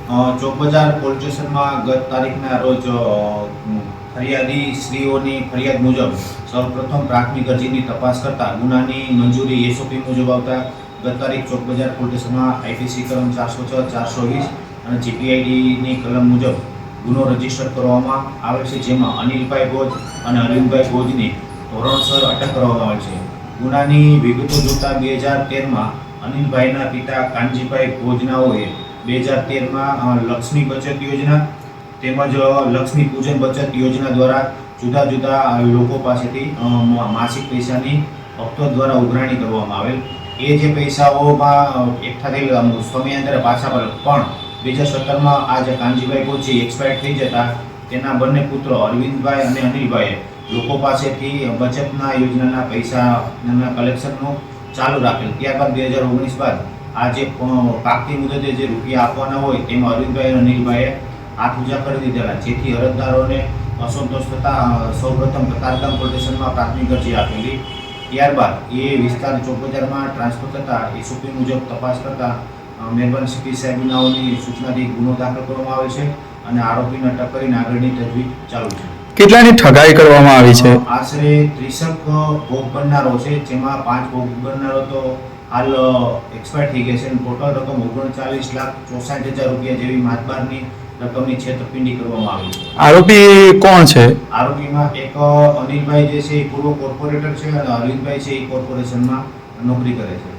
ચોક બજાર પોલીસ સ્ટેશનમાં ગત તારીખના રોજ ફરિયાદી શ્રીઓની ફરિયાદ મુજબ સૌપ્રથમ પ્રાથમિક અરજીની તપાસ કરતા ગુનાની મંજૂરી એસઓપી મુજબ આવતા ગત તારીખ ચોક બજાર પોલીસ સ્ટેશનમાં આઈપીસી કલમ 406, 420 અને જીપીઆઈડીની કલમ મુજબ ગુનો રજીસ્ટર કરવામાં આવે છે, જેમાં અનિલભાઈ ભોજ અને અરવિંદભાઈ ભોજની ધોરણસર અટક કરવામાં આવે છે. ગુનાની વિગતો જોતા 2013માં અનિલભાઈના પિતા કાનજીભાઈ ભોજનાઓએ 2013માં લક્ષ્મી બચત યોજના તેમજ લક્ષ્મી પૂજન બચત યોજના દ્વારા જુદા જુદા લોકો પાસેથી માસિક પૈસાની હપ્તો દ્વારા ઉઘરાણી કરવામાં આવેલ. એ જે પૈસાઓમાં એકઠા થયેલા સમયાંતરે પાછા પણ 2017માં આ જે કાનજીભાઈ ભોજ એક્સપાયર થઈ જતા તેના બંને પુત્રો અરવિંદભાઈ અને અનિલભાઈએ લોકો પાસેથી બચતના યોજનાના પૈસાના કલેક્શનનું ચાલુ રાખેલ. ત્યારબાદ 2019 બાદ આ જે પાકતી મુદતે જે રૂપિયા આપવાના હોય તેમાં અરવિંદભાઈ અને અનિલભાઈએ હાથ ઊંચા કરી દીધેલા, જેથી અરજદારોને અસંતોષ થતાં સૌપ્રથમ કતારગામ પોલીસ સ્ટેશનમાં પ્રાથમિક અરજી આપેલી. ત્યારબાદ એ વિસ્તાર ચોક બજારમાં ટ્રાન્સફર થતાં એસઓપી મુજબ તપાસ કરતાં મહેરબાન સીપી સાહેબનાઓની સૂચનાથી ગુનો દાખલ કરવામાં આવે છે અને આરોપીને અટક કરીને આગળની તજવીજ ચાલુ છે. કેટલાની ઠગાઈ કરવામાં આવી છે? આશરે 30 ભોગ બનનારો છે, જેમાં 5 ભોગ બનનારો તો હાલ એક્સપાયર થઈ ગયા છે. ટોટલ રકમ 39,64,000 રૂપિયા જેવી માતબારની રકમની છેતરપિંડી કરવામાં આવી છે. આરોપી કોણ છે? આરોપીમાં એક અનિલભાઈ જે છે એ પૂર્વ કોર્પોરેટર છે અને અરવિંદભાઈ છે એ કોર્પોરેશનમાં નોકરી કરે છે.